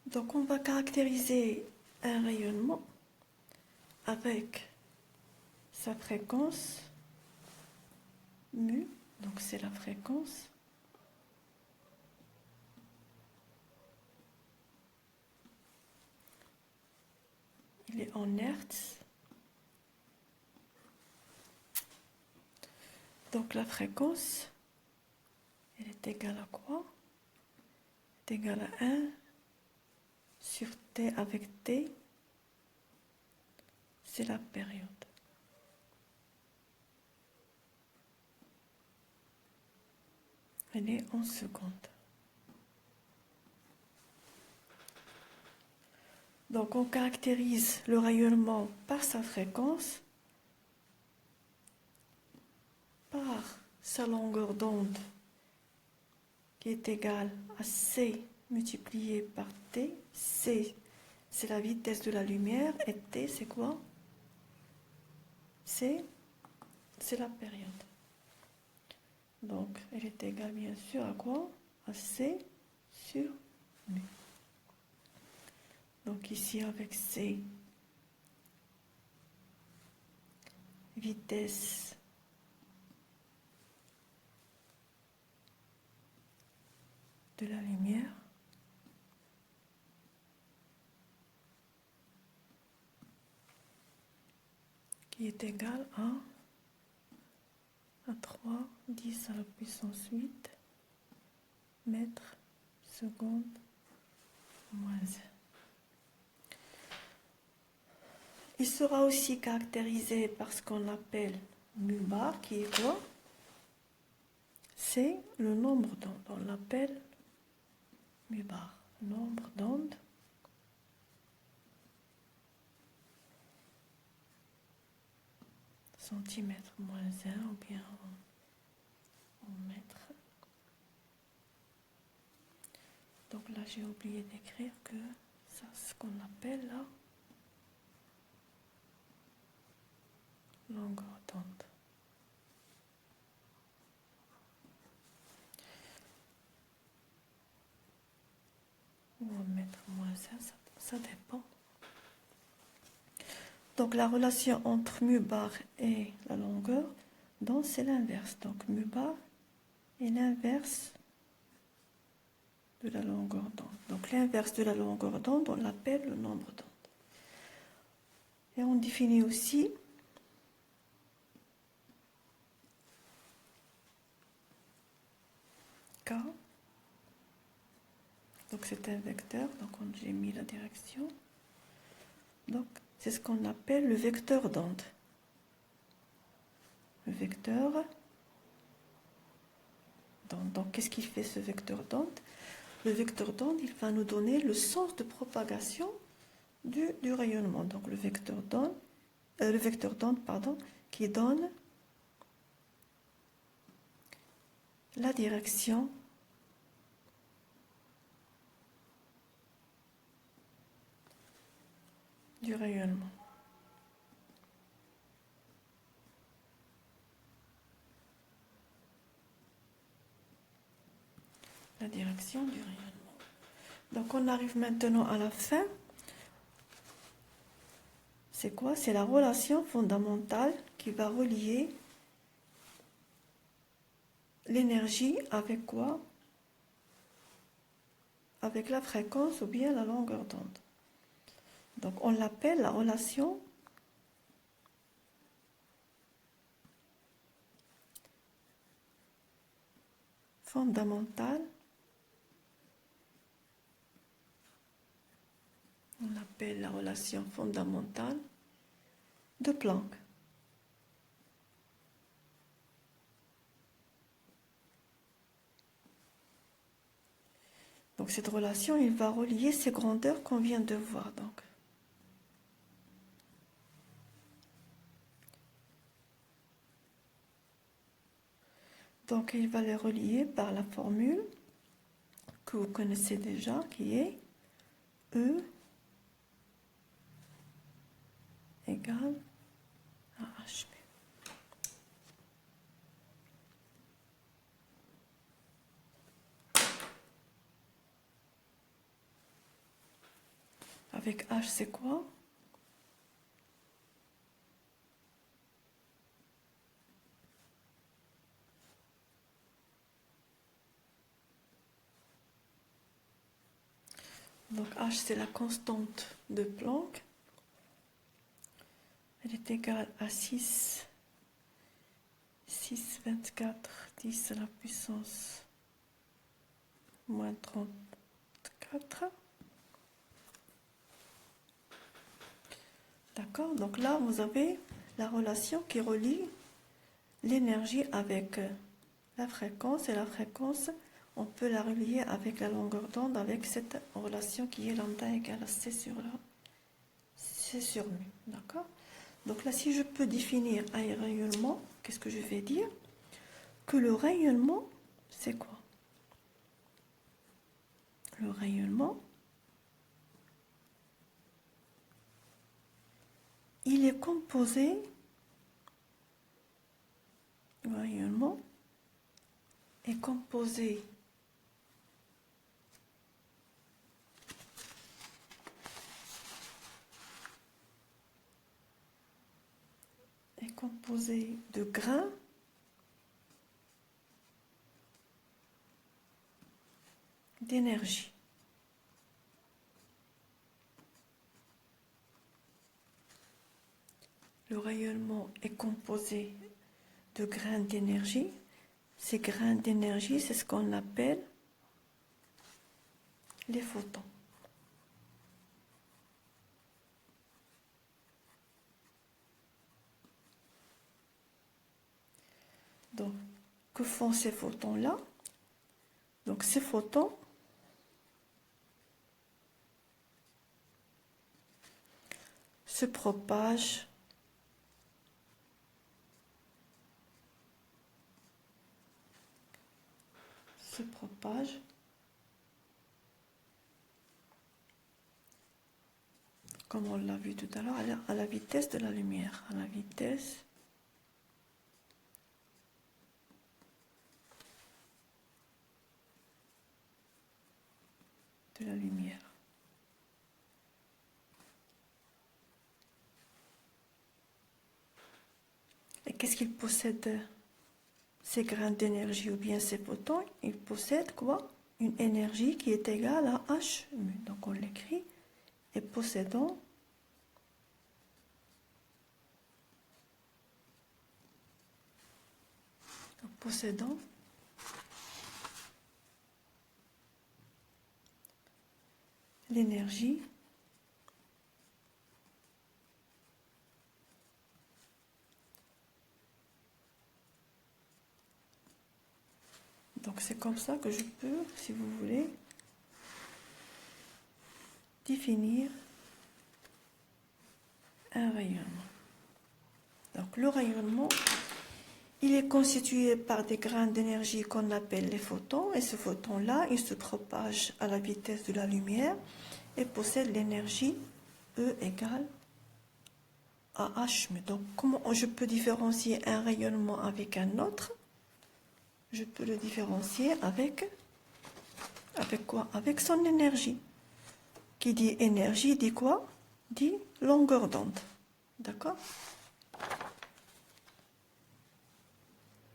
Donc on va caractériser un rayonnement avec sa fréquence mu, donc c'est la fréquence. Il est en Hertz. Donc la fréquence, elle est égale à quoi? Elle est égale à 1 sur T avec T, c'est la période. Elle est en secondes. Donc on caractérise le rayonnement par sa fréquence, par sa longueur d'onde qui est égale à C multiplié par T. C, c'est la vitesse de la lumière et T, c'est quoi? C'est la période. Donc elle est égale bien sûr à quoi? À C sur mu. Donc ici avec C, vitesse de la lumière, qui est égale à 3, 10 à la puissance 8 mètres seconde moins 1. Il sera aussi caractérisé par ce qu'on appelle mu bar, qui est quoi? C'est le nombre d'ondes. On l'appelle mu bar, nombre d'ondes centimètres moins 1 ou bien en mètres. Donc là, j'ai oublié d'écrire que ça, ce qu'on appelle là, longueur d'onde. Ou en mètres moins 1, ça dépend. Donc la relation entre mu bar et la longueur d'onde, c'est l'inverse. Donc mu bar est l'inverse de la longueur d'onde. Donc l'inverse de la longueur d'onde, on l'appelle le nombre d'ondes. Et on définit aussi K. Donc c'est un vecteur, donc j'ai mis la direction. Donc c'est ce qu'on appelle le vecteur d'onde. Le vecteur d'onde. Donc qu'est-ce qu'il fait ce vecteur d'onde? Le vecteur d'onde, il va nous donner le sens de propagation du rayonnement. Donc le vecteur d'onde, qui donne la direction du rayonnement. La direction du rayonnement. Donc on arrive maintenant à la fin. C'est quoi? C'est la relation fondamentale qui va relier l'énergie avec quoi? Avec la fréquence ou bien la longueur d'onde. Donc on l'appelle la relation fondamentale. On l'appelle la relation fondamentale de Planck. Donc cette relation, il va relier ces grandeurs qu'on vient de voir. Donc il va les relier par la formule que vous connaissez déjà, qui est E égale à HB. avec H, c'est quoi? Donc H, c'est la constante de Planck. Elle est égale à 6,24 10 à la puissance moins 34. D'accord? Donc là, vous avez la relation qui relie l'énergie avec la fréquence, et la fréquence, on peut la relier avec la longueur d'onde, avec cette relation qui est lambda égale à C sur mu. D'accord? Donc là, si je peux définir un rayonnement, qu'est-ce que je vais dire? Que le rayonnement, c'est quoi? Le rayonnement, il est composé, le rayonnement est composé de grains d'énergie. Le rayonnement est composé de grains d'énergie. Ces grains d'énergie, c'est ce qu'on appelle les photons. Donc, que font ces photons-là? Donc, ces photons se propagent comme on l'a vu tout à l'heure, à la vitesse de la lumière, à la vitesse de la lumière. Et qu'est-ce qu'ils possèdent, ces grains d'énergie ou bien ces photons? Ils possèdent quoi? Une énergie qui est égale à H mu. Donc on l'écrit, et possédant l'énergie donc c'est comme ça que je peux, si vous voulez, définir un rayonnement. Donc le rayonnement, il est constitué par des grains d'énergie qu'on appelle les photons, et ce photon-là, il se propage à la vitesse de la lumière et possède l'énergie E égale à H mu. Donc comment je peux différencier un rayonnement avec un autre? Je peux le différencier avec quoi? Avec son énergie. Qui dit énergie dit quoi? Dit longueur d'onde. D'accord?